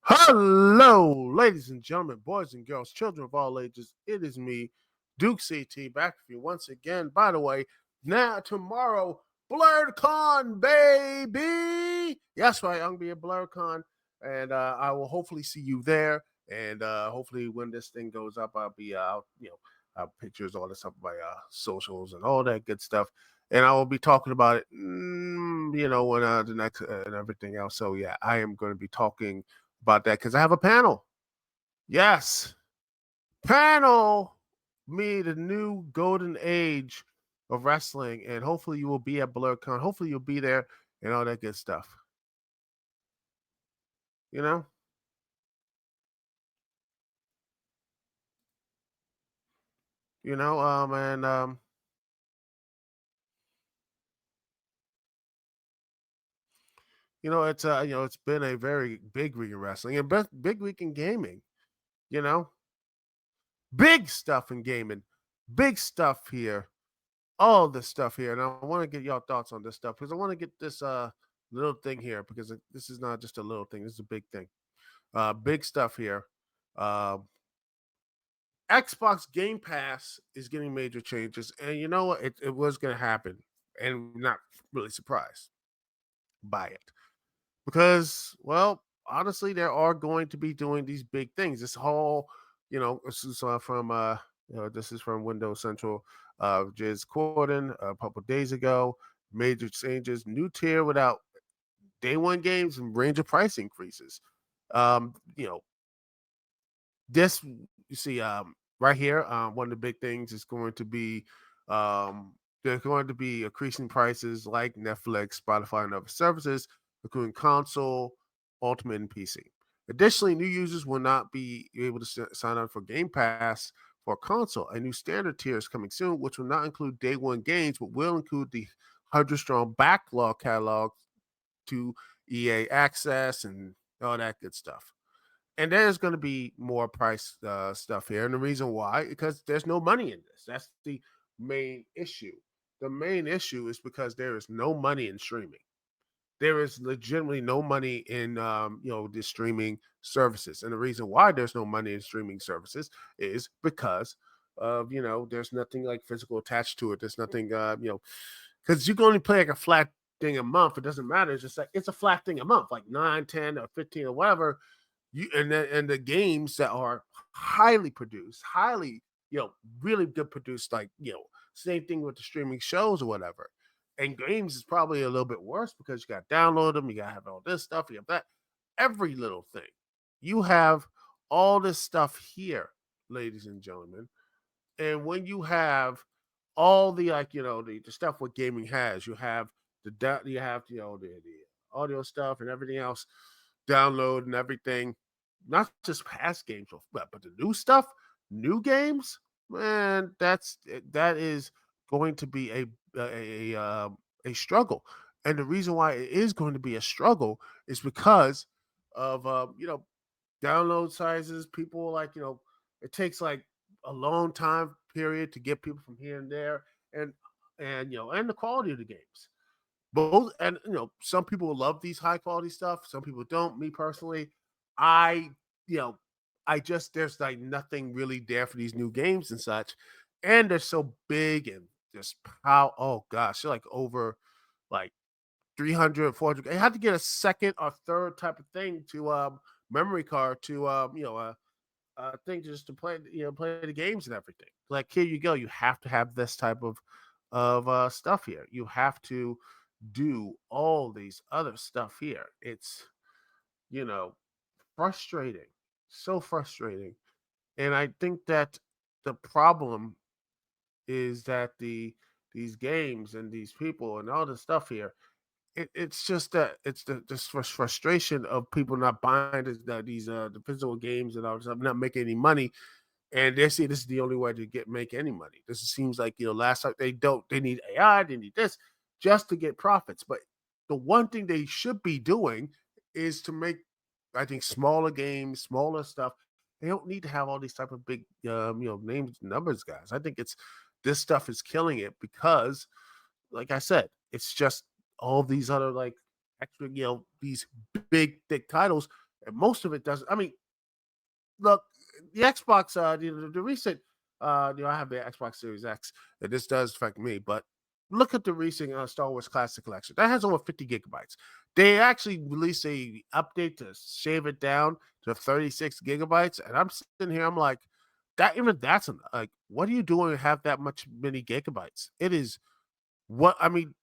Hello, ladies and gentlemen, boys and girls, children of all ages. It is me, Duke CT, back with you once again. By the way, now tomorrow, BlurredCon, baby. That's right, I'm gonna be at BlurredCon, and I will hopefully see you there. And hopefully, when this thing goes up, I'll be out, pictures, all this stuff by socials and all that good stuff. And I will be talking about it, when the next and everything else. So yeah, I am going to be talking about that because I have a panel. Yes. Panel me the new golden age of wrestling, and hopefully you will be at BlurCon. Hopefully you'll be there and all that good stuff. You know, and it's been a very big week in wrestling and big week in gaming. You know, big stuff in gaming, big stuff here, all this stuff here, and I want to get y'all thoughts on this stuff because I want to get this little thing here because this is not just a little thing. This is a big thing. Big stuff here. Uh, Xbox Game Pass is getting major changes, and you know what? It was going to happen, and we're not really surprised by it because, well, honestly, there are going to be doing these big things. This whole, this is this is from Windows Central. Jiz Corden a couple days ago. Major changes, new tier without day one games and range of price increases. Um, you know, this you see right here, one of the big things is going to be there's going to be increasing prices like Netflix, Spotify, and other services, including console, ultimate, and PC. Additionally, new users will not be able to sign up for Game Pass for console. A new standard tier is coming soon, which will not include day one games, but will include the 100 strong backlog catalog to EA access and all that good stuff. And there's going to be more price stuff here. And the reason why, because there's no money in this. That's the main issue. The main issue is because there is no money in streaming. There is legitimately no money in the streaming services. And the reason why there's no money in streaming services is because of there's nothing like physical attached to it. There's nothing because you can only play like a flat thing a month. It doesn't matter. It's just like it's a flat thing a month, like 9, 10, or 15 or whatever. The games that are highly produced, highly really good produced, like same thing with the streaming shows or whatever. And games is probably a little bit worse because you got to download them, you got to have all this stuff, you have that, every little thing. You have all this stuff here, ladies and gentlemen. And when you have all the the stuff what gaming has, you have the audio stuff and everything else, download and everything, not just past games, but the new stuff, new games, man, that is going to be a struggle. And the reason why it is going to be a struggle is because of download sizes. People it takes like a long time period to get people from here and there, and and the quality of the games. Both, and some people love these high quality stuff, some people don't. Me personally, I you know I just there's like nothing really there for these new games and such, and they're so big and just how, oh gosh, they're like over like 300, 400. I had to get a second or third type of thing to memory card to thing just to play play the games and everything. Like, here you go, you have to have this type of stuff here. You have to do all these other stuff here. It's you know frustrating, so frustrating. And I think that the problem is that these games and these people and all this stuff here, it's just that it's this frustration of people not buying these the physical games and all this stuff, not making any money, and they see this is the only way to make any money. This seems like last time they need AI, they need this just to get profits. But the one thing they should be doing is to make, I think, smaller games, smaller stuff. They don't need to have all these type of big names, numbers, guys. I think it's this stuff is killing it because, like I said, it's just all these other like extra these big thick titles, and most of it doesn't. I mean, look, the Xbox, the recent, I have the Xbox Series X, and this does affect me, but look at the recent Star Wars Classic Collection. That has over 50 gigabytes. They actually released a update to shave it down to 36 gigabytes, and I'm sitting here, I'm like, that's like, what are you doing to have that much many gigabytes? It is what I mean,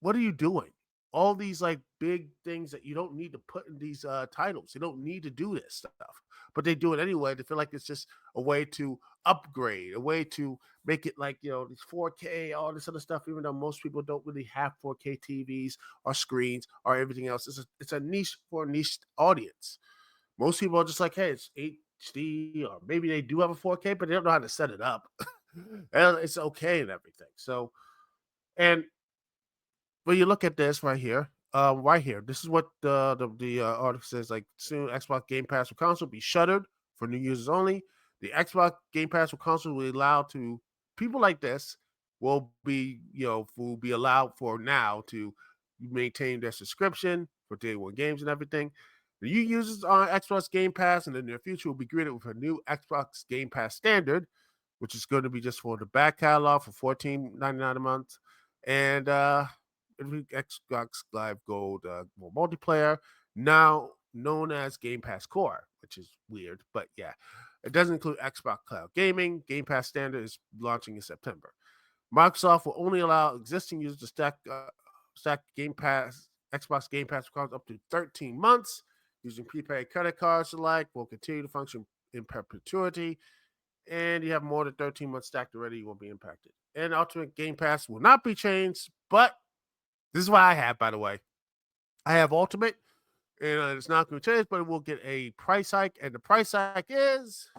what are you doing? All these like big things that you don't need to put in these titles. You don't need to do this stuff, but they do it anyway. They feel like it's just a way to upgrade, a way to make it like these 4K, all this other stuff. Even though most people don't really have 4K TVs or screens or everything else, it's a niche for a niche audience. Most people are just like, hey, it's HD, or maybe they do have a 4K, but they don't know how to set it up. And it's okay and everything. So, and when you look at this right here, this is what the article says. Like, soon, Xbox Game Pass for console will be shuttered for new users only. The Xbox Game Pass for console will allow to people like this will be allowed for now to maintain their subscription for day one games and everything. The new users on Xbox Game Pass in the near future will be greeted with a new Xbox Game Pass standard, which is going to be just for the back catalog for $14.99 a month, and Xbox Live Gold multiplayer, now known as Game Pass Core, which is weird, but yeah, it doesn't include Xbox Cloud Gaming. Game Pass Standard is launching in September. Microsoft will only allow existing users to stack Game Pass Xbox Game Pass accounts up to 13 months using prepaid credit cards alike. Will continue to function in perpetuity, and you have more than 13 months stacked already, you won't be impacted. And Ultimate Game Pass will not be changed, but this is what I have, by the way. I have Ultimate, and it's not going to change, but it will get a price hike, and the price hike is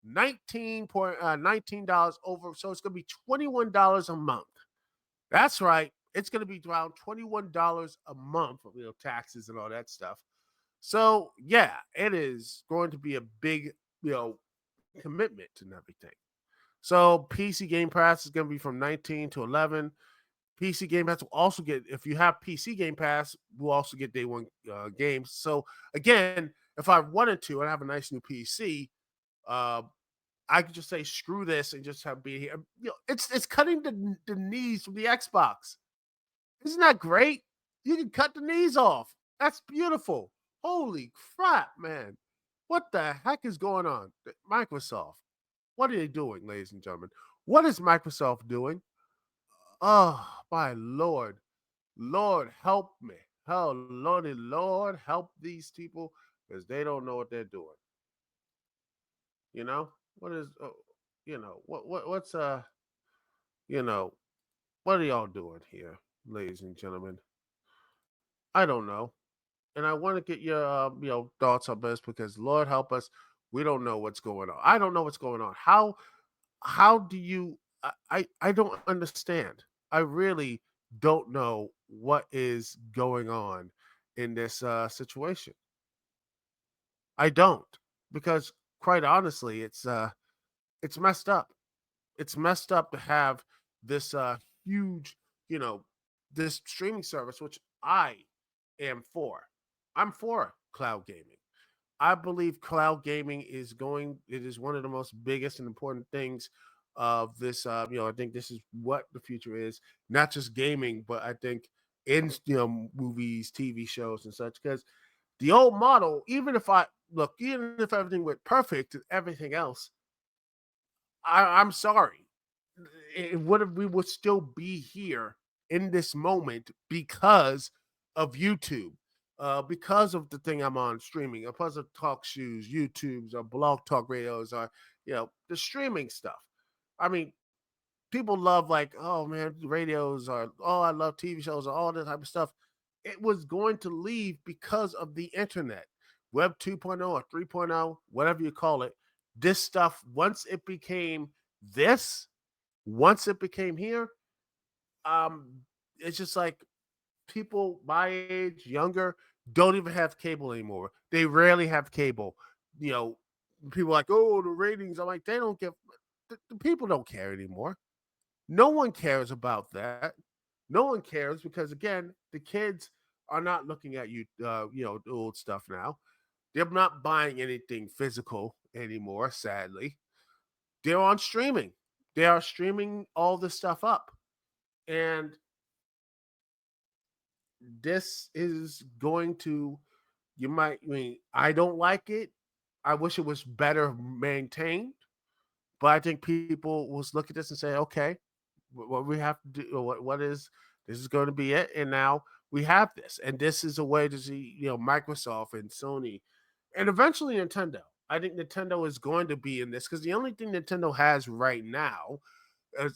$19 over, so it's going to be $21 a month. That's right. It's going to be around $21 a month of taxes and all that stuff. So yeah, it is going to be a big commitment and everything. So PC Game Pass is going to be from 19 to 11. PC Game Pass will also get, if you have PC Game Pass, we'll also get day one games. So again, if I wanted to, and I have a nice new PC, I could just say screw this and just have be here. It's cutting the knees from the Xbox. Isn't that great? You can cut the knees off. That's beautiful. Holy crap, man. What the heck is going on? Microsoft. What are they doing, ladies and gentlemen? What is Microsoft doing? Oh, my Lord. Lord, help me. Oh, Lordy, Lord, help these people because they don't know what they're doing. You know? What is, what's, you know, what are y'all doing here, ladies and gentlemen? I don't know. And I want to get your, thoughts on this because Lord help us. We don't know what's going on. I don't know what's going on. How do you I don't understand. I really don't know what is going on in this situation. I don't, because quite honestly, it's messed up. It's messed up to have this huge, you know, this streaming service, which I am for. I'm for cloud gaming. I believe cloud gaming it is one of the most biggest and important things of this. I think this is what the future is, not just gaming, but I think in, movies, TV shows, and such. Because the old model, even if everything went perfect and everything else, I'm sorry, we would still be here in this moment because of YouTube, because of the thing I'm on streaming, because of talk shoes, YouTubes, or blog talk radios, or the streaming stuff. I mean, people love like, oh man, radios, or oh, I love TV shows, or all that type of stuff. It was going to leave because of the internet, Web 2.0 or 3.0, whatever you call it. This stuff, this, once it became here, it's just like people my age, younger, don't even have cable anymore. They rarely have cable. You know, people are like, oh, the ratings. I'm like, they don't give. The people don't care anymore. No one cares about that. No one cares because again, the kids are not looking at the old stuff now. They're not buying anything physical anymore. Sadly, they're on streaming. They are streaming all this stuff up, and this is going to I don't like it. I wish it was better maintained, but I think people will look at this and say, okay, what we have to do, what is this is going to be it, and now we have this, and this is a way to see, Microsoft and Sony, and eventually Nintendo. I think Nintendo is going to be in this because the only thing Nintendo has right now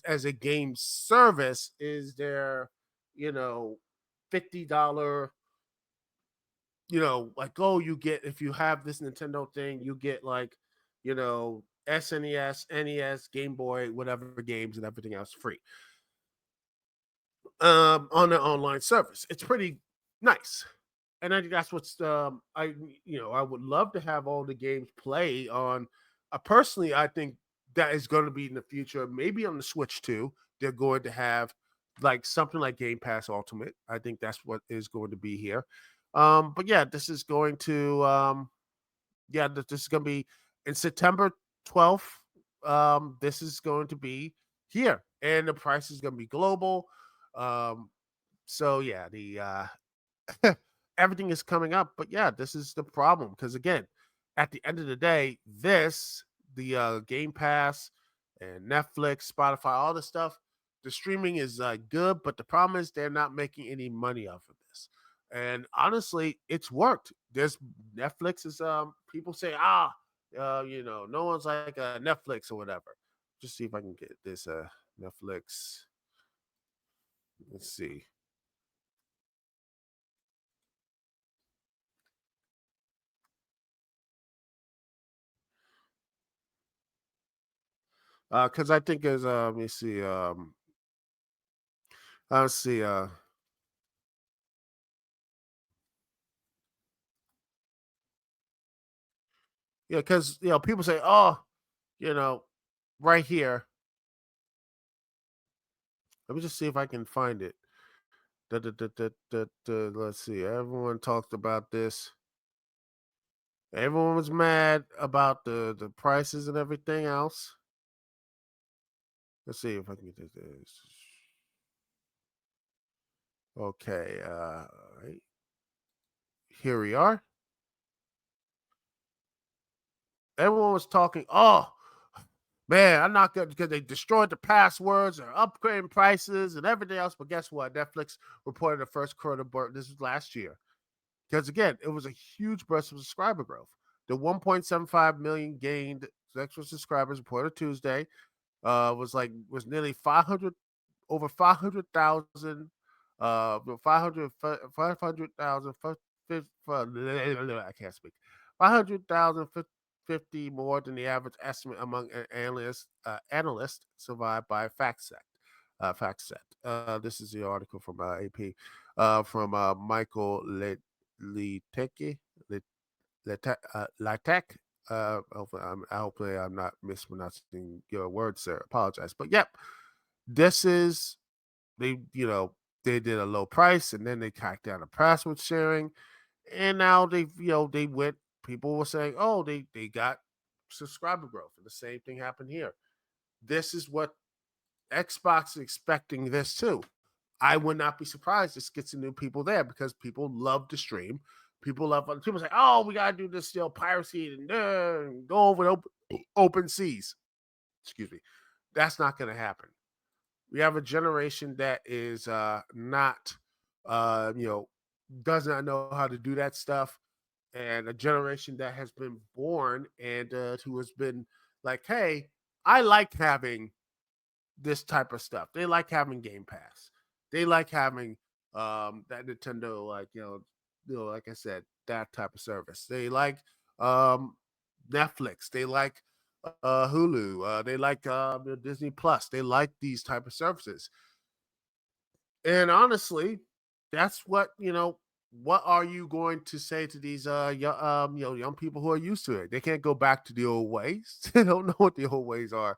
as a game service is their, you know, $50, like, oh, you get, if you have this Nintendo thing, you get like, SNES, NES, Game Boy, whatever games and everything else free on the online service. It's pretty nice. And I think that's what's I would love to have all the games play on. Personally, I think that is going to be in the future. Maybe on the Switch too. They're going to have like something like Game Pass Ultimate. I think that's what is going to be here. But yeah, this is going to this is going to be in September 12th. This is going to be here, and the price is going to be global. Um, so yeah, the everything is coming up. But yeah, this is the problem because again, at the end of the day, the Game Pass and Netflix, Spotify, all the stuff, the streaming is good, but the problem is they're not making any money off of this. And honestly, it's worked. There's Netflix is people say no one's like Netflix or whatever. Just see if I can get this Netflix. Let's see. Because I think there's let me see. Let's see. Yeah, because people say, "Oh, you know, right here." Let me just see if I can find it. Let's see. Everyone talked about this. Everyone was mad about the prices and everything else. Let's see if I can get this. Okay. Right. Here we are. Everyone was talking. Oh, man, I'm not good because they destroyed the passwords or upgrading prices and everything else. But guess what? Netflix reported the first quarter burn. This was last year. Because again, it was a huge burst of subscriber growth. The 1.75 million gained extra subscribers reported Tuesday was nearly 500 over 500,000 500,000 I can't speak 500,050 more than the average estimate among analysts survived by FactSet. This is the article from AP from Michael Liteke Latek. Hopefully I'm not mispronouncing your words, sir. Apologize, but yep, this is they. They did a low price, and then they cracked down the password sharing, and now they went. People were saying, oh, they got subscriber growth, and the same thing happened here. This is what Xbox is expecting this too. I would not be surprised this gets new people there because people love to stream. People say, "Oh, we gotta do this, piracy and go over open seas." Excuse me. That's not going to happen. We have a generation that is not, you know, does not know how to do that stuff, and a generation that has been born and who has been like, "Hey, I like having this type of stuff. They like having Game Pass. They like having that Nintendo, like like I said, that type of service. They like um, Netflix. They like Hulu. They like Disney Plus. They like these type of services. And honestly, that's what What are you going to say to these young people who are used to it? They can't go back to the old ways. They don't know what the old ways are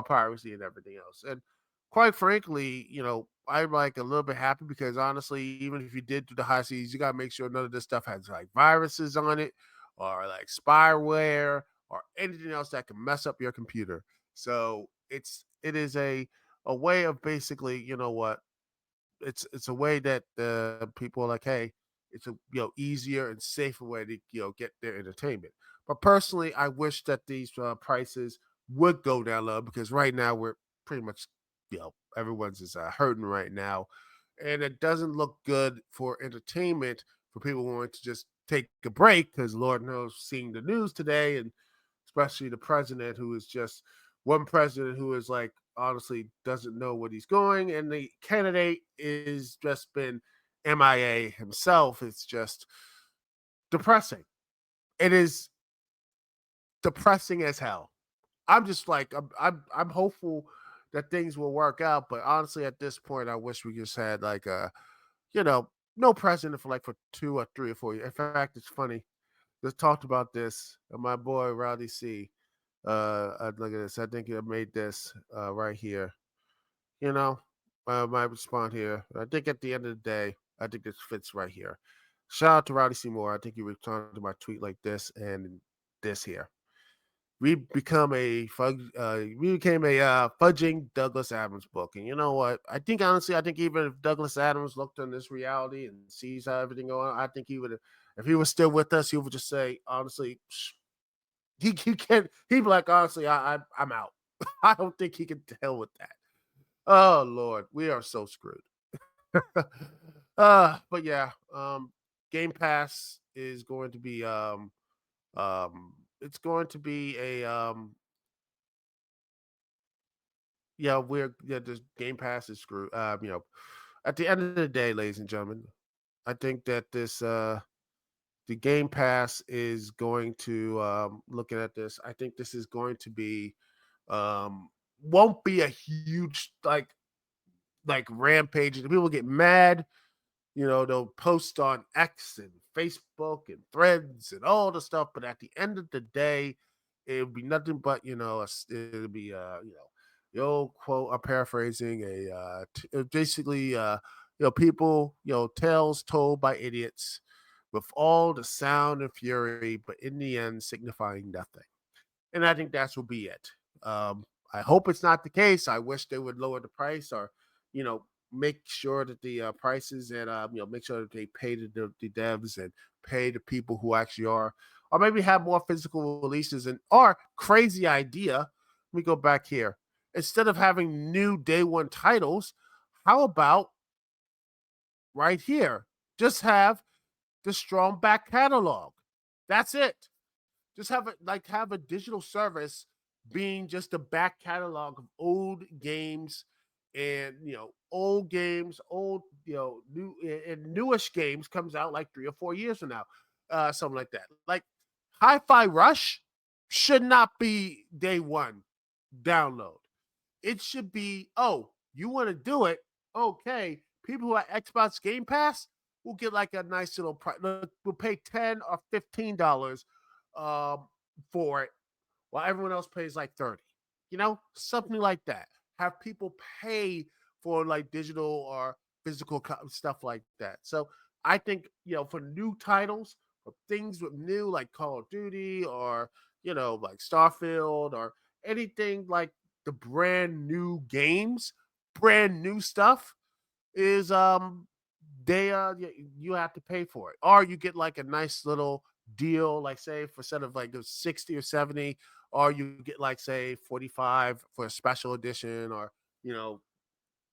piracy and everything else. And quite frankly, I'm like a little bit happy because honestly, even if you did do the high seas, you gotta make sure none of this stuff has like viruses on it or like spyware or anything else that can mess up your computer. So it is a way of basically, it's a way that people are like, hey, it's a easier and safer way to get their entertainment. But personally, I wish that these prices would go down low because right now we're pretty much everyone's is hurting right now, and it doesn't look good for entertainment for people wanting to just take a break because Lord knows, seeing the news today, and especially the president, who is just one president who is like honestly doesn't know what he's going, and the candidate is just been MIA himself. It's just depressing. It is depressing as hell. I'm just like I'm hopeful that things will work out, but honestly, at this point, I wish we just had like a you know no president for like for 2 or 3 or 4 years. In fact, it's funny. Just talked about this. My boy Rowdy C. Look at this. I think I made this right here. You know, my response here. I think at the end of the day, I think this fits right here. Shout out to Rowdy Seymour. I think he responded to my tweet like this and this here. We became a fudging Douglas Adams book. And you know what? I think honestly, I think even if Douglas Adams looked on this reality and sees how everything going on, I think he would, if he was still with us, he would just say, honestly, he can't. He'd be like, honestly, I'm out. I don't think he can deal with that. Oh Lord, we are so screwed. But yeah, Game Pass is going to be it's going to be a this Game Pass is screwed. At the end of the day, ladies and gentlemen, I think that this the Game Pass is going to looking at this, I think this is going to be won't be a huge like rampage. People get mad, they'll post on X and Facebook and Threads and all the stuff, but at the end of the day, it'll be nothing but it'll be the old quote. I'm paraphrasing basically people tales told by idiots with all the sound and fury, but in the end signifying nothing. And I think that will be it. I hope it's not the case. I wish they would lower the price, or make sure that the prices and make sure that they pay the devs and pay the people who actually are, or maybe have more physical releases. And or crazy idea, let me go back here. Instead of having new day one titles, how about right here? Just have the strong back catalog. That's it. Just have a digital service being just a back catalog of old games, and old games, old new and newish games comes out like 3 or 4 years from now, something like that. Like Hi-Fi Rush should not be day one download. It should be, oh, you want to do it? Okay, people who are Xbox Game Pass will get like a nice little price. We'll pay $10 or $15 for it, while everyone else pays like 30. Something like that. Have people pay for like digital or physical stuff like that. So I think for new titles, for things with new like Call of Duty, or like Starfield, or anything like the brand new games, brand new stuff is they you have to pay for it, or you get like a nice little deal, like say for instead of like 60 or 70, or you get like say 45 for a special edition, or you know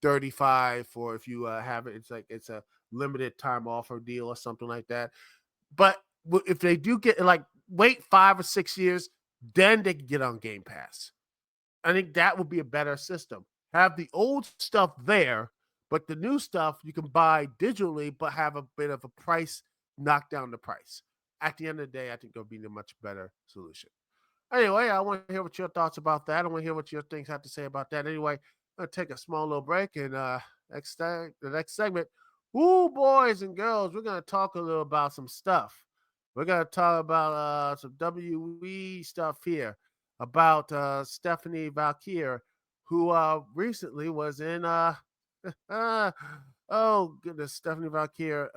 35 for if you have it. It's like it's a limited time offer deal or something like that. But if they do get like wait 5 or 6 years, then they can get on Game Pass. I think that would be a better system. Have the old stuff there, but the new stuff you can buy digitally, but have a bit of a price, knock down the price. At the end of the day, I think it'll be a much better solution. Anyway, I want to hear what your thoughts about that. I want to hear what your things have to say about that. Anyway, I'm gonna take a small little break, and the next segment, ooh, boys and girls, we're gonna talk a little about some stuff. We're gonna talk about some WWE stuff here, about Stephanie Vaquer, who recently was in oh goodness, Stephanie Vaquer,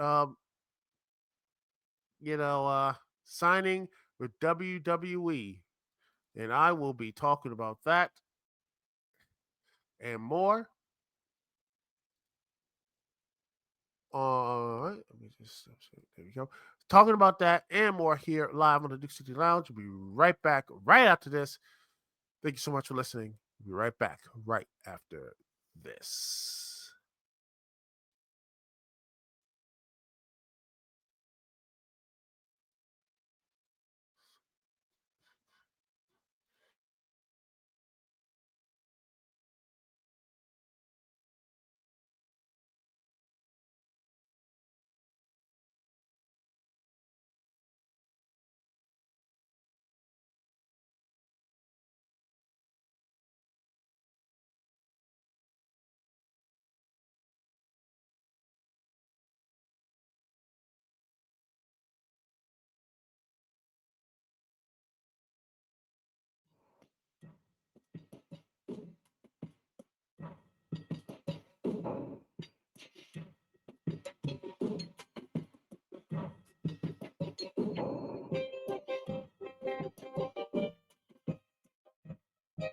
signing with WWE. And I will be talking about that and more. All right, let me just there we go. Talking about that and more here live on the Dukect Lounge. We'll be right back right after this. Thank you so much for listening. We'll be right back right after this. On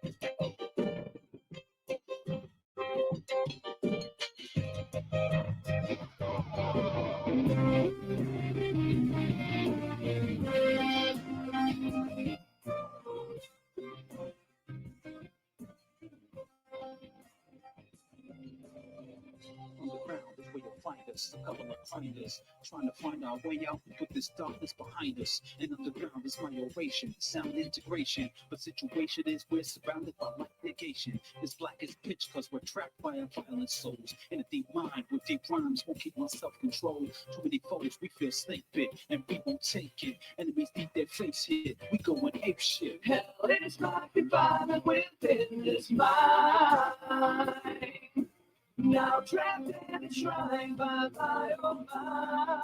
the ground is where you'll find us, a couple of finders, trying to find our way out, put this darkness behind us. And underground is my oration, sound integration. But situation is we're surrounded by light negation. It's black as pitch cause we're trapped by our violent souls. In a deep mind with deep rhymes, won't keep my self-control. Too many foes, we feel snake bit, and we won't take it. Enemies need their face hit, we going ape shit. Hell, it's like we're violent within this mind. Now trapped and enshrined by my own mind.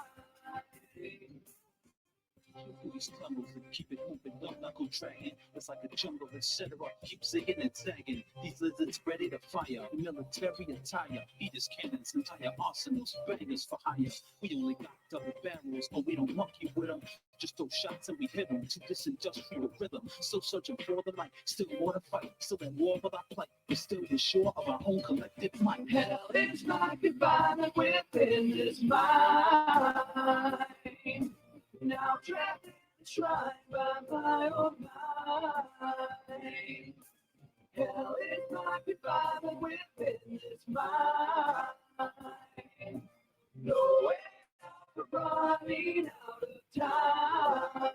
These tumbles that keep it moving, no knuckle dragging. It's like a jungle that's set her up, keep zigging and zagging. These lizards ready to fire, military attire. Fetus cannons, entire arsenals, bangers for hire. We only got double barrels, but we don't monkey with them. Just throw shots and we hit them to this industrial rhythm. Still searching for the light, still war to fight, still at war with our plight. We're still sure of our own collective might. Hell, it's like we're violent within this mind. Now trapped and enshrined by my own mind. Hell, it's like we're violent within this mind. No way out, we're running out of time.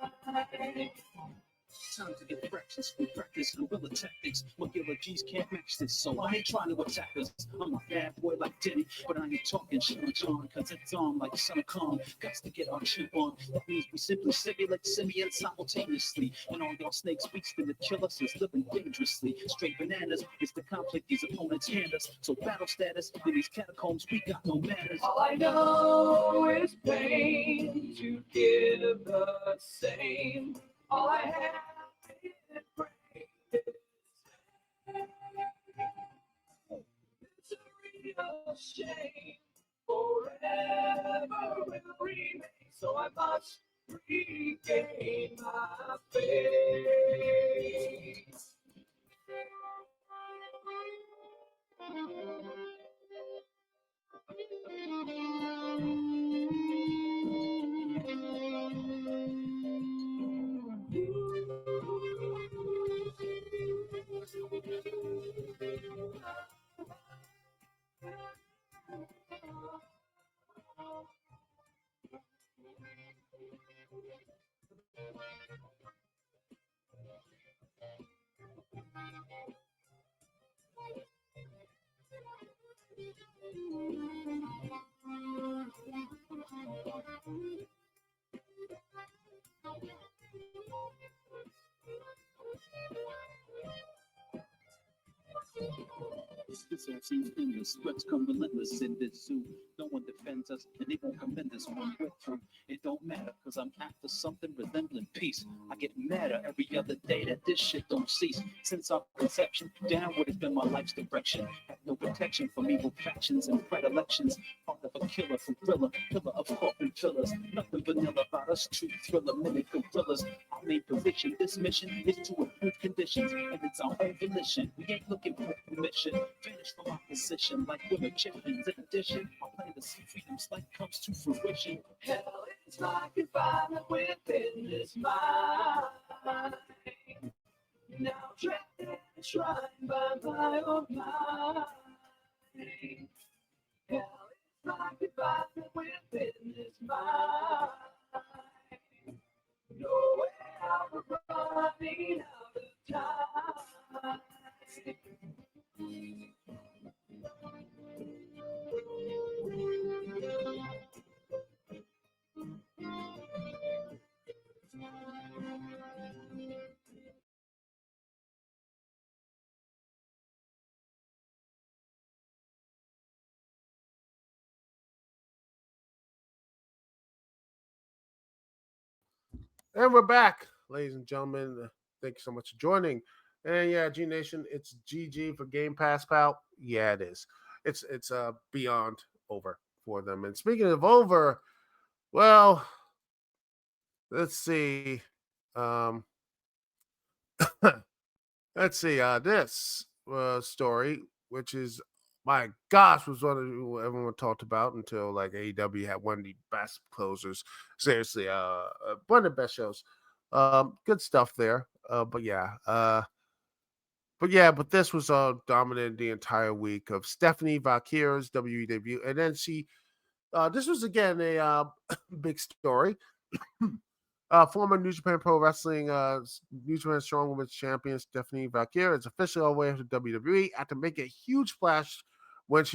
Time to get practice. We practice guerrilla tactics. Regular G's can't match this, so I ain't trying to attack us. I'm a bad boy like Diddy, but I ain't talking shit on John, cause it's on like Son of Khan. Got to get our chip on. That means we simply simulate simians simultaneously. And all y'all snakes we spin to kill us is living dangerously. Straight bananas, it's the conflict these opponents hand us. So battle status, in these catacombs, we got no manners. All I know is pain to give the same. All I have is brain. It's a real shame. Forever will remain. So I must regain my faith. This all seems endless. Threats come relentless in this zoo. No one defends us, and they won't commend us when we're through. It don't matter, cause I'm after something resembling peace. I get madder every other day that this shit don't cease. Since our conception, downward has been my life's direction. Have no protection from evil factions and predilections. Part of a killer from thriller, pillar of coffin fillers. Nothing vanilla about us, true thriller, mimic gorillas. Our main position, this mission is to improve conditions, and it's our own volition. We ain't looking for permission. Finish from our position like we're magicians. In addition, I plan to see freedom's light comes to fruition. Hell, it's like we're violent within this mind. Now trapped and enshrined by my own mind. Hell, it's like we're violent within this mind. No way out, we're running out of time. And we're back, ladies and gentlemen. Thank you so much for joining. And yeah, G Nation, it's GG for Game Pass, pal. Yeah, it is. It's beyond over for them. And speaking of over, well, let's see. let's see. This story, which is my gosh, was one of everyone talked about until like AEW had one of the best closers. Seriously, one of the best shows. Good stuff there. But this was dominant the entire week of Stephanie Vaquer's WWE debut, and then this was again a big story. Former New Japan Pro Wrestling, New Japan Strong Women's Champion Stephanie Vaquer is officially on her way to WWE after making a huge splash when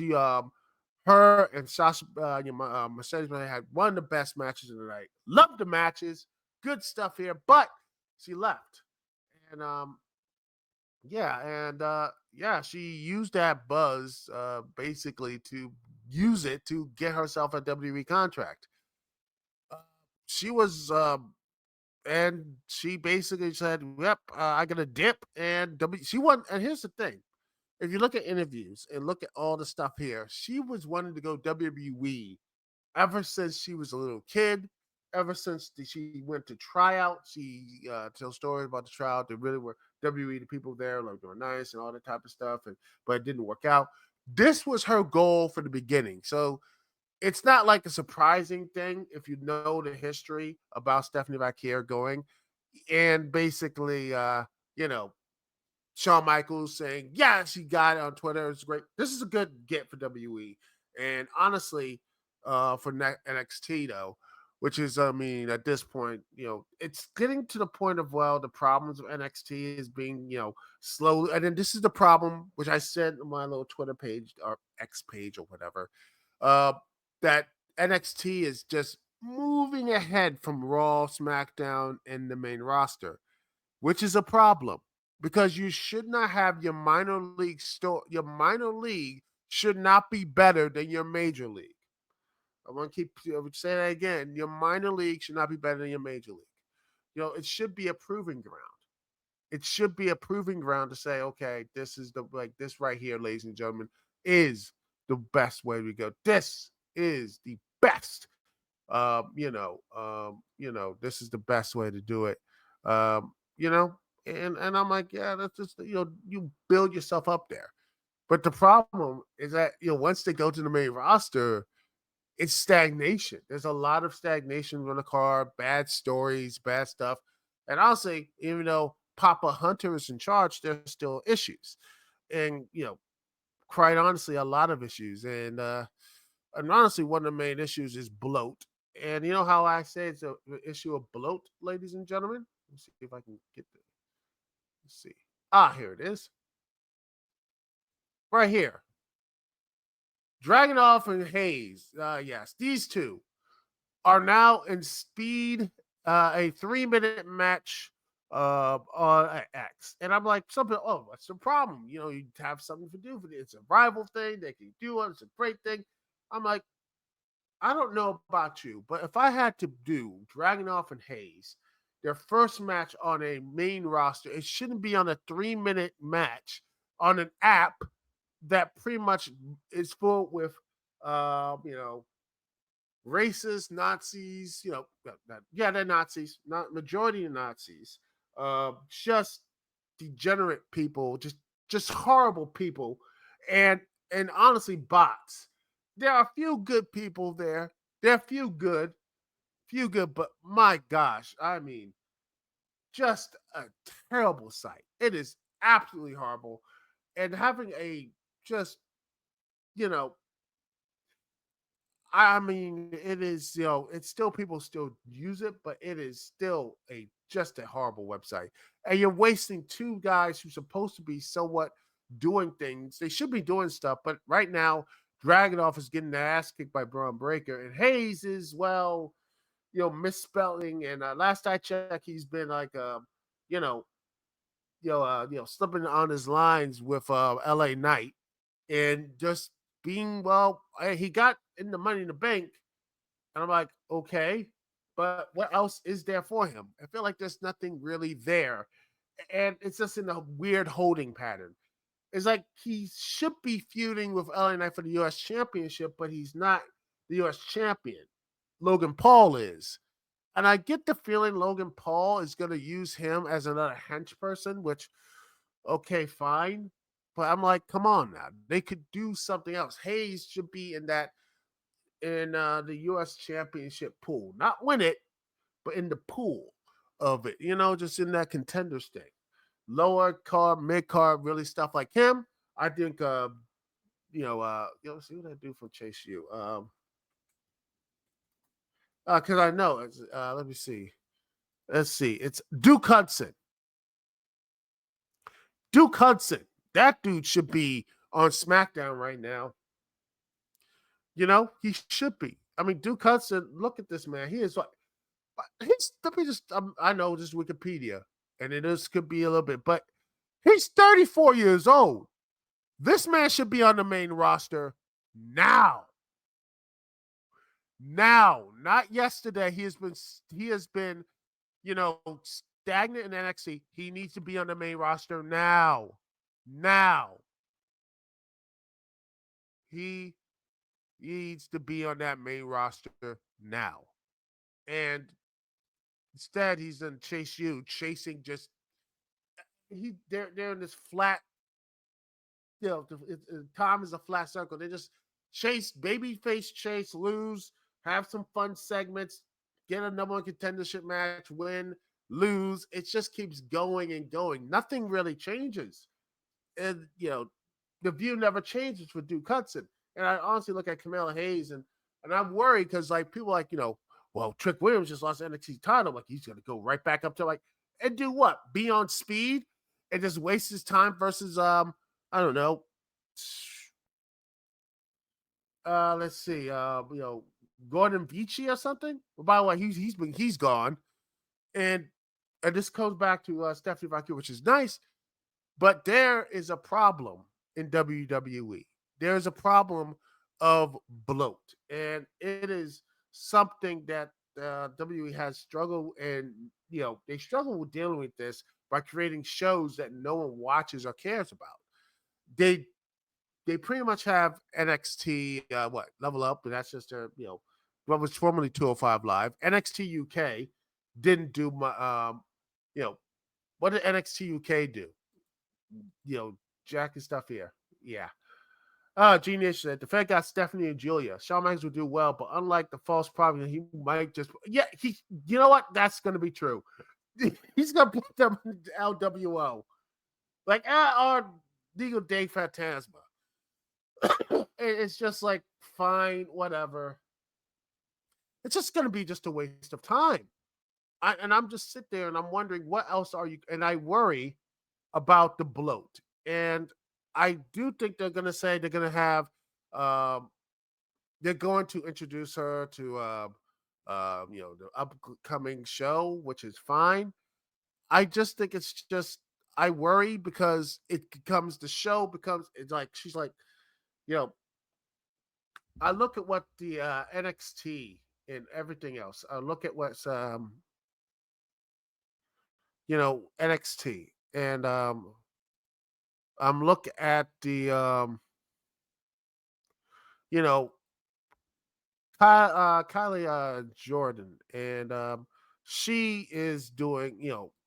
her and Sasha Mercedes had one of the best matches of the night. Loved the matches, good stuff here, but she left, and she used that buzz basically to use it to get herself a WWE contract. Uh, she was and she basically said, "Yep, I got a dip." And she won. And here's the thing: if you look at interviews and look at all the stuff here, she was wanting to go WWE ever since she was a little kid. Ever since she went to tryout, she tells stories about the tryout. They really were WWE. The people there, like, they were nice and all that type of stuff, but it didn't work out. This was her goal for the beginning. So it's not like a surprising thing if you know the history about Stephanie Vaquer going, and basically, you know, Shawn Michaels saying, "Yeah, she got it on Twitter. It's great. This is a good get for WWE." And honestly, for NXT though, which is, I mean, at this point, it's getting to the point of, well, the problems of NXT is being, slowly. And then this is the problem, which I said on my little Twitter page or X page or whatever, uh, that NXT is just moving ahead from Raw, SmackDown, and the main roster, which is a problem because you should not have your minor league your minor league should not be better than your major league. I want to keep saying that again. Your minor league should not be better than your major league. It should be a proving ground. It should be a proving ground to say, okay, this is this right here, ladies and gentlemen, is the best way to go. This is the best. This is the best way to do it. Um, you know, and I'm like, yeah, that's just you build yourself up there. But the problem is that once they go to the main roster, it's stagnation. There's a lot of stagnation on the card, bad stories, bad stuff. And I'll say, even though Papa Hunter is in charge, there's still issues. And, quite honestly, a lot of issues. And honestly, one of the main issues is bloat. And you know how I say it's an issue of bloat, ladies and gentlemen? Let's see if I can get the. Let's see. Here it is. Right here. Dragunov and Hayes. Yes, these two are now in speed, a 3-minute match on X. And I'm like, what's the problem? You have something to do for it. It's a rival thing. They can do it. It's a great thing. I'm like, I don't know about you, but if I had to do Dragunov and Hayes, their first match on a main roster, it shouldn't be on a 3-minute match on an app that pretty much is full with, you know, racist Nazis. They're Nazis, not majority of Nazis. Just degenerate people, just horrible people, and honestly bots. There are a few good people there. There are few good, but my gosh, I mean, just a terrible sight. It is absolutely horrible, and having a just you know I mean, it is, it's still people still use it, but it is still just a horrible website. And you're wasting two guys who's supposed to be somewhat doing things. They should be doing stuff, but right now, Dragunov is getting their ass kicked by Braun Breaker, and Hayes is, well, misspelling. And last I checked, he's been like, you know, slipping on his lines with L.A. Knight, and just being, well, he got in the Money in the Bank, and I'm like, okay, but what else is there for him? I feel like there's nothing really there, and it's just in a weird holding pattern. It's like he should be feuding with LA Knight for the U.S. Championship, but he's not the U.S. champion. Logan Paul is. And I get the feeling Logan Paul is going to use him as another hench person, which Okay, fine. But I'm like, come on now. They could do something else. Hayes should be in the US championship pool. Not win it, but in the pool of it, just in that contender state. Lower card, mid card, really stuff like him. I think see what I do for Chase U. Because I know it's let me see. Let's see. It's Duke Hudson. Duke Hudson. That dude should be on SmackDown right now. He should be. I mean, Duke Hudson, look at this man. He is like let me just I know this is Wikipedia, and it is could be a little bit, but he's 34 years old. This man should be on the main roster now. Now, not yesterday. He has been, stagnant in NXT. He needs to be on the main roster now. Now. He needs to be on that main roster now. And instead, he's in Chase U, chasing just they're in this flat, time is a flat circle. They just chase, babyface chase, lose, have some fun segments, get a number one contendership match, win, lose. It just keeps going and going. Nothing really changes. And, the view never changes for Duke Hudson. And I honestly look at Kamala Hayes and I'm worried because, like, people like, well, Trick Williams just lost the NXT title. Like, he's going to go right back up to, like, and do what? Be on speed and just waste his time versus, I don't know. Let's see. Gordon Vici or something. Well, by the way, he's gone, and this goes back to Stephanie Vaquer, which is nice. But there is a problem in WWE. There is a problem of bloat, and it is something that WWE has struggled, and they struggle with dealing with this by creating shows that no one watches or cares about. They pretty much have NXT Level Up, and that's just their what was formerly 205 Live. NXT UK didn't do my what did NXT UK do? Jack and stuff here. Yeah. Genius said the Fed got Stephanie and Julia. Shawn Michaels will do well, but unlike the false prophet, he might just he. You know what? That's going to be true. He's going to put them in LWO, like our legal Dave Phantasma. It's just like fine, whatever. It's just going to be just a waste of time. And I'm just sit there and I'm wondering what else are you? And I worry about the bloat. And I do think they're going to say they're going to have, they're going to introduce her to, the upcoming show, which is fine. I just think it's just I worry because it's like she's like, you know, I look at what the NXT and everything else. I look at what's NXT and I'm looking at the you know Kylie Jordan, and she is doing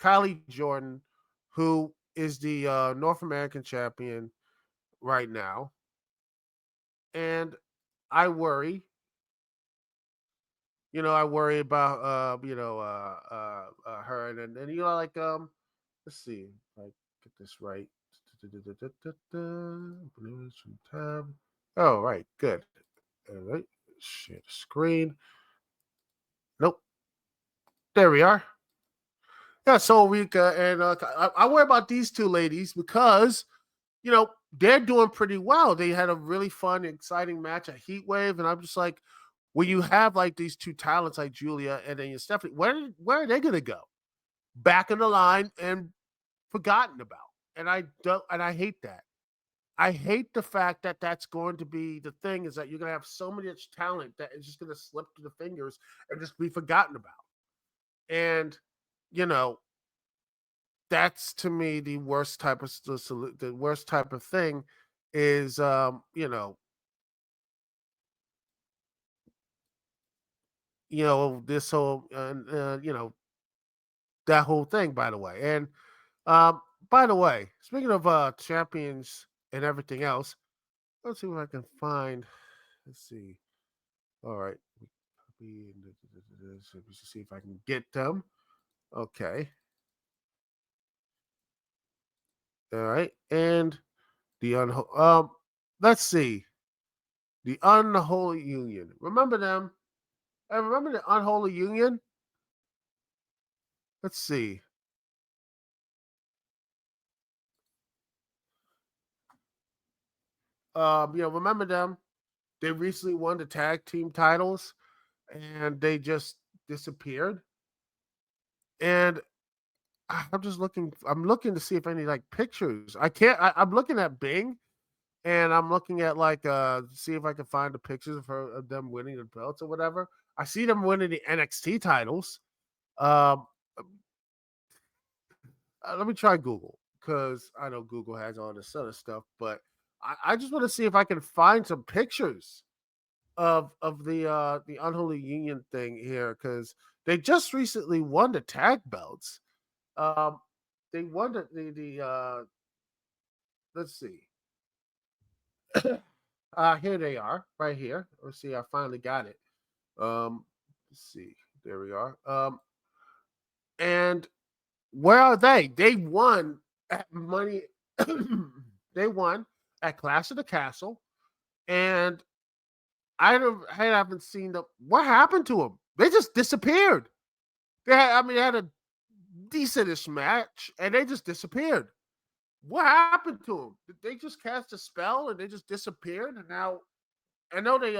Kylie Jordan, who is the North American champion right now, and I worry. I worry about her, and like let's see if I get this right. Tab. Oh, right, good. All right, share the screen. Nope, there we are. Yeah, so Rika and I worry about these two ladies because they're doing pretty well. They had a really fun, exciting match at Heat Wave, and I'm just like, when you have like these two talents like Julia and then Stephanie, where are they gonna go? Back in the line and forgotten about. And I hate that. I hate the fact that that's going to be the thing, is that you're gonna have so much talent that is just gonna slip through the fingers and just be forgotten about. And you know, that's to me the worst type of the worst type of thing is this whole that whole thing, by the way. And by the way, speaking of champions and everything else, let's see if I can find. Let's see. All right. Let's see if I can get them. Okay. All right. And the let's see. The Unholy Union. Remember them? I remember the Unholy Union. Let's see. Remember them? They recently won the tag team titles, and they just disappeared. And I'm just looking. I'm looking to see if any like pictures. I can't. I'm looking at Bing, and I'm looking at like see if I can find the pictures of them winning the belts or whatever. I see them winning the NXT titles. Um, Let me try Google because I know Google has all this other stuff, but I just want to see if I can find some pictures of the Unholy Union thing here because they just recently won the tag belts. Um, they won the let's see. Here they are, right here. Let's see, I finally got it. Let's see. There we are. And where are they? They won at Money. They won at Clash of the Castle, and I haven't seen them. What happened to them? They just disappeared. They had a decentish match, and they just disappeared. What happened to them? Did they just cast a spell and they just disappeared? And now I know they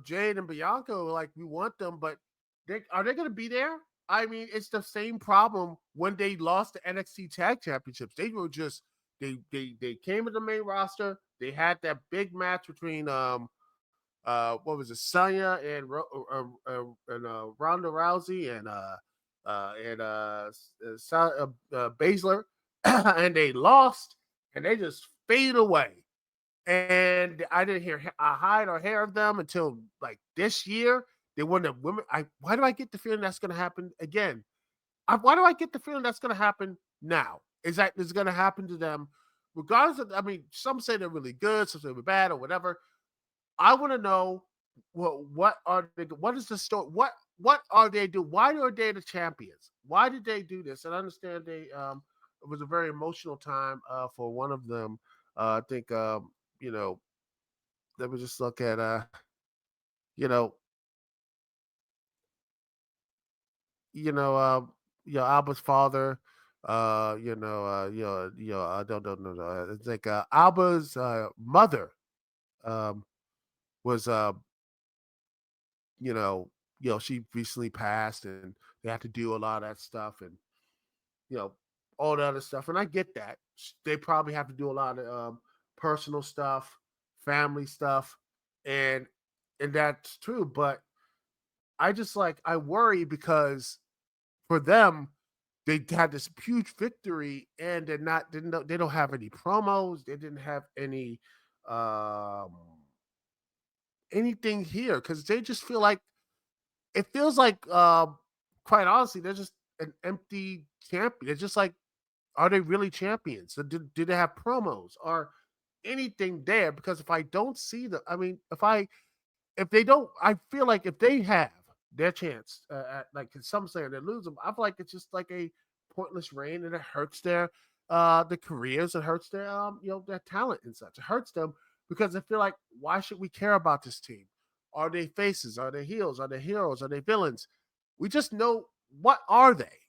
Jade and Bianca were like, we want them, but they gonna be there? I mean, it's the same problem when they lost the NXT Tag Championships. They were just they came to the main roster. They had that big match between what was it, Sonya and Ronda Rousey and Baszler, and they lost, and they just fade away. And I didn't hear a hide or hair of them until like this year. They won the women. Why do I get the feeling that's going to happen again? Why do I get the feeling that's going to happen now? Is that is going to happen to them? Regardless of, I mean, some say they're really good, some say they're bad, or whatever. I want to know what are they? What is the story? What are they do? Why are they the champions? Why did they do this? And I understand they it was a very emotional time for one of them. I think you know, let me just look at you know, you know, Alba's father. I don't know. It's like Alba's mother um was you know, she recently passed, and they had to do a lot of that stuff, and you know, all the other stuff. And I get that they probably have to do a lot of personal stuff, family stuff, and and that's true. But I just like I worry because for them, they had this huge victory, and they don't have any promos. They didn't have um anything here because they just feel like it feels like quite honestly they're just an empty champion. It's just like, are they really champions? So do they have promos or anything there? Because if I don't see them, I mean, if they don't, I feel like if they have their chance, at, like some say they lose them, I feel like it's just like a pointless reign, and it hurts their careers. It hurts their their talent and such. It hurts them because I feel like, why should we care about this team? Are they faces? Are they heels? Are they heroes? Are they villains? We just know, what are they?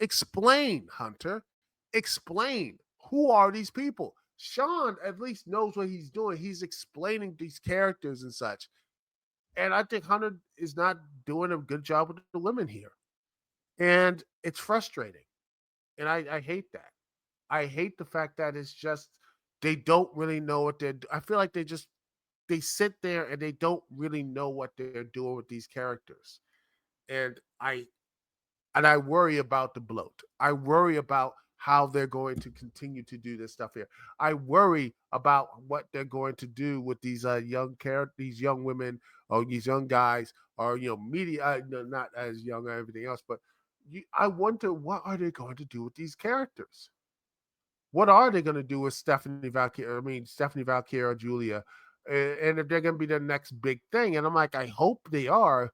Explain, Hunter. Explain. Who are these people? Sean at least knows what he's doing. He's explaining these characters and such. And I think Hunter is not doing a good job with the women here. And it's frustrating. And I hate that. I hate the fact that it's just they don't really know what they're I feel like they sit there and they don't really know what they're doing with these characters. And I worry about the bloat. I worry about how they're going to continue to do this stuff here. I worry about what they're going to do with these these young women or these young guys, or media, no, not as young or everything else, but I wonder, what are they going to do with these characters? what are they going to do with Stephanie Vaquer? I mean, Stephanie Vaquer or Julia, and if they're going to be the next big thing. And I'm like, I hope they are,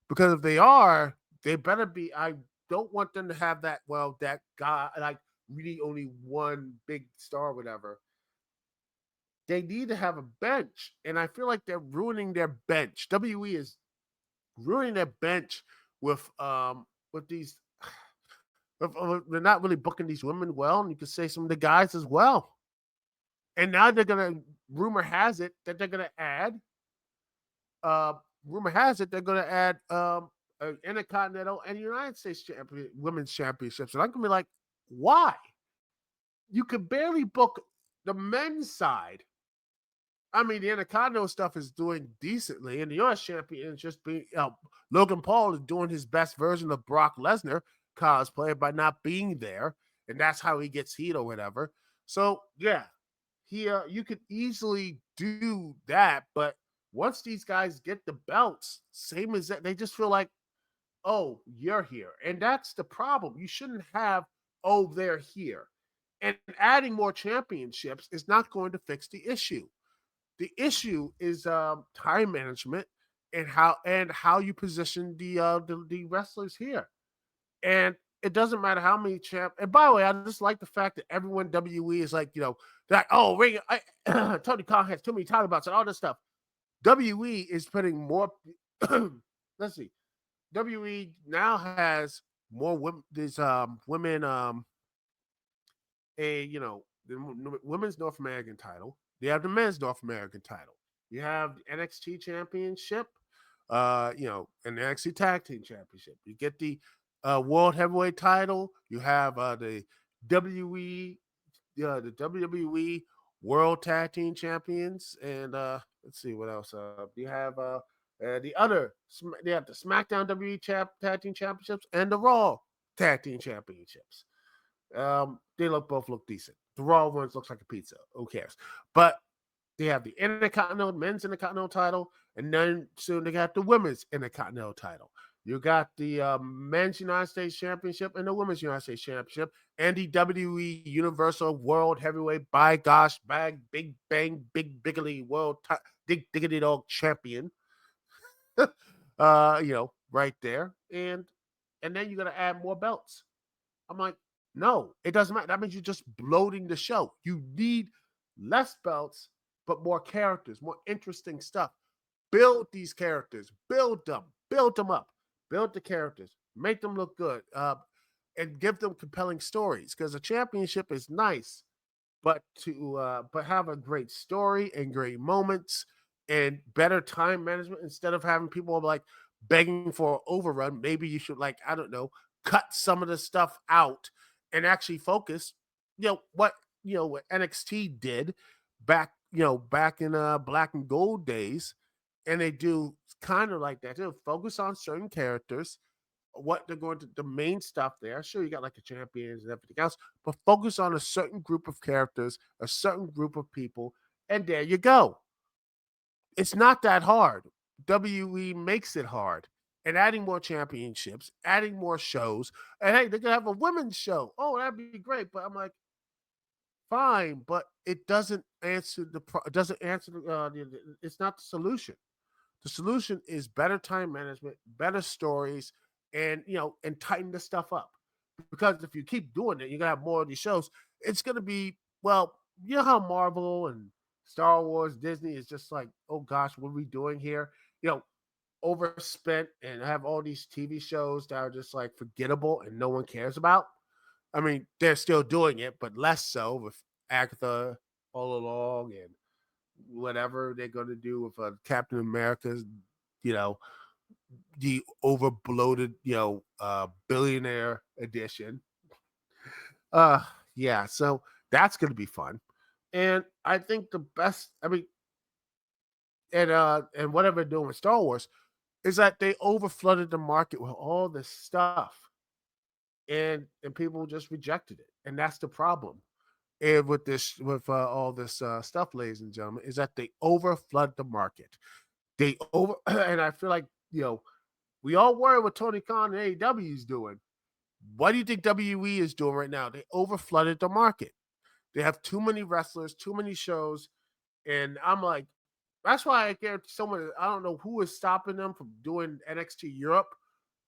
because if they are, they better be. I don't want them to have that. Well, that guy, like really only one big star, or whatever. They need to have a bench, and I feel like they're ruining their bench. WWE is ruining their bench with these. They're not really booking these women well, and you could say some of the guys as well. And now they're gonna. Rumor has it that they're gonna add. Uh, rumor has it they're gonna add Intercontinental and United States women's championships, and I'm gonna be like, why? You could barely book the men's side. I mean, the Intercontinental stuff is doing decently, and the U.S. champion is just being. Logan Paul is doing his best version of Brock Lesnar cosplay by not being there, and that's how he gets heat or whatever. So yeah, you could easily do that, but once these guys get the belts, same as that, they just feel like, oh, you're here, and that's the problem. You shouldn't have, oh, they're here, and adding more championships is not going to fix the issue. The issue is time management and how you position the wrestlers here. And it doesn't matter how many champ. And by the way, I just like the fact that everyone WWE is like, like, oh, Tony Khan has too many title belts and all this stuff. WWE is putting more. Let's see. WWE now has more women. These women the women's North American title. You have the men's North American title. You have the NXT Championship, and the NXT Tag Team Championship. You get the World Heavyweight title. You have WWE, the WWE World Tag Team Champions, and let's see what else. You have the other. They have the SmackDown WWE Tag Team Championships and the Raw Tag Team Championships. They both look decent. The Raw ones looks like a pizza. Who cares? But they have the Intercontinental men's Intercontinental title, and then soon they got the women's Intercontinental title. You got the men's United States Championship and the women's United States Championship, and the WWE Universal World Heavyweight, by gosh, big bang, big biggly big diggity dog champion. Right there, and then you're gonna add more belts. I'm like, no, it doesn't matter. That means you're just bloating the show. You need less belts, but more characters, more interesting stuff. Build these characters, build them up, build the characters, make them look good, and give them compelling stories. Because a championship is nice, but have a great story and great moments and better time management instead of having people like begging for an overrun. Maybe you should, like, I don't know, cut some of the stuff out and actually focus. What NXT did back in Black and Gold days, and they do kind of like that. They'll focus on certain characters, what they're going to, the main stuff there. Sure, you got like the champions and everything else, but focus on a certain group of characters, a certain group of people, and there you go. It's not that hard. WWE makes it hard. And adding more championships, adding more shows, and hey, they're gonna have a women's show. Oh, that'd be great. But I'm like, fine, but it doesn't answer it doesn't answer it's not the solution. The solution is better time management, better stories, and tighten the stuff up. Because if you keep doing it, you're gonna have more of these shows. It's gonna be, well, you know how Marvel and Star Wars, Disney is just like, oh gosh, what are we doing here? Overspent and have all these TV shows that are just like forgettable and no one cares about. I mean, they're still doing it, but less so with Agatha all along and whatever they're going to do with Captain America's, you know, the over bloated, billionaire edition. Uh, yeah, so that's going to be fun. And I think the best, I mean, and whatever they're doing with Star Wars is that they over flooded the market with all this stuff, and people just rejected it, and that's the problem. And with all this stuff, ladies and gentlemen, is that they over flood the market. They over, and I feel like we all worry what Tony Khan and AEW is doing. What do you think WWE is doing right now? They over flooded the market. They have too many wrestlers, too many shows, and I'm like, that's why I guarantee someone. I don't know who is stopping them from doing NXT Europe,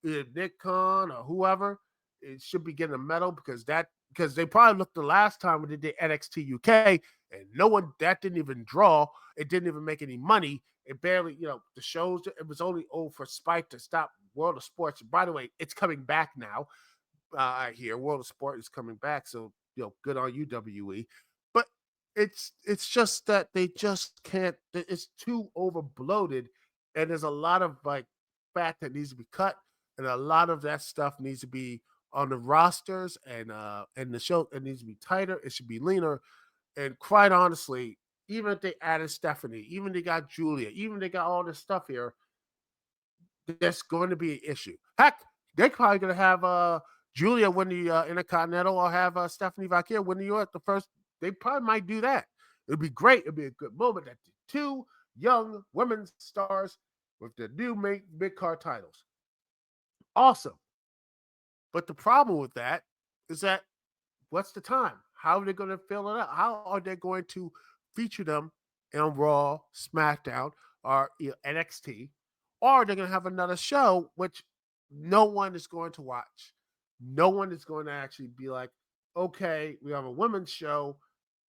either Nick Khan or whoever. It should be getting a medal because they probably looked the last time when they did NXT UK and no one that didn't even draw. It didn't even make any money. It barely, the shows. It was only for Spike to stop World of Sports. By the way, it's coming back now. I hear World of Sport is coming back, so good on you, WWE. But it's just that they just can't. It's too over bloated, and there's a lot of like fat that needs to be cut, and a lot of that stuff needs to be on the rosters, and the show it needs to be tighter. It should be leaner, and quite honestly, even if they added Stephanie, even they got Julia, even they got all this stuff here, there's going to be an issue. Heck, they're probably going to have Julia win the Intercontinental or have Stephanie Vaquer win the York the first. They probably might do that. It'd be great. It'd be a good moment that the two young women's stars with the new big card titles. Awesome. But the problem with that is that what's the time? How are they going to fill it out? How are they going to feature them on Raw, SmackDown, or NXT? Or they're going to have another show, which no one is going to watch. No one is going to actually be like, okay, we have a women's show.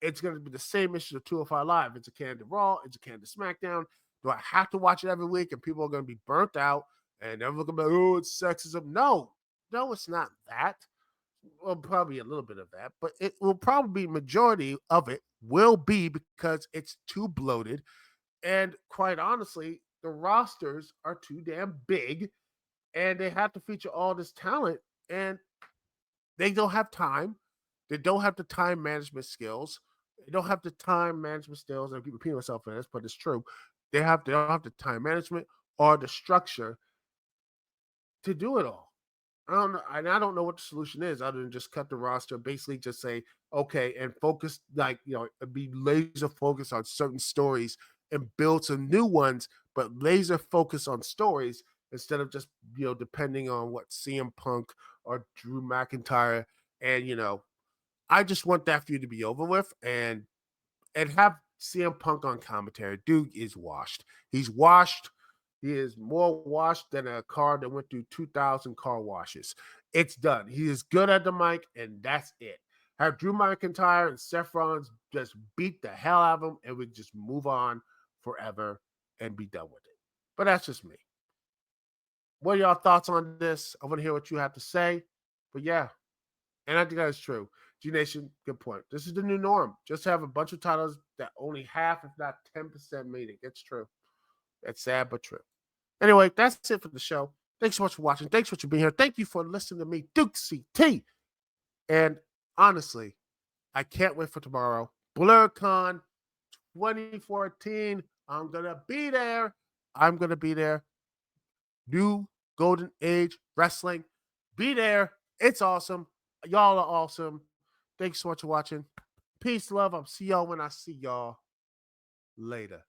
It's going to be the same issue of 205 Live. It's a candid Raw. It's a candid SmackDown. Do I have to watch it every week? And people are going to be burnt out. And everyone's going to be like, oh, it's sexism. No, it's not that. Well, probably a little bit of that, but it will probably be majority of it will be because it's too bloated. And quite honestly, the rosters are too damn big and they have to feature all this talent and they don't have time. They don't have the time management skills. They don't have the time management skills. I keep repeating myself in this, but it's true. They don't have the time management or the structure to do it all. I don't know. I don't know what the solution is other than just cut the roster, basically just say, okay, and focus, be laser focused on certain stories and build some new ones, but laser focus on stories instead of just, depending on what CM Punk or Drew McIntyre. And, I just want that feud to be over with and have CM Punk on commentary. Dude is washed. He's washed. He is more washed than a car that went through 2,000 car washes. It's done. He is good at the mic, and that's it. Have Drew McIntyre and Seth Rollins just beat the hell out of him, and we just move on forever and be done with it. But that's just me. What are y'all thoughts on this? I want to hear what you have to say. But yeah, and I think that is true. G Nation, good point. This is the new norm. Just have a bunch of titles that only half, if not 10%, made it. It's true. That's sad, but true. Anyway, that's it for the show. Thanks so much for watching. Thanks for being here. Thank you for listening to me, Duke CT. And honestly, I can't wait for tomorrow. BlurCon 2014. I'm going to be there. New Golden Age Wrestling. Be there. It's awesome. Y'all are awesome. Thanks so much for watching. Peace, love. I'll see y'all when I see y'all later.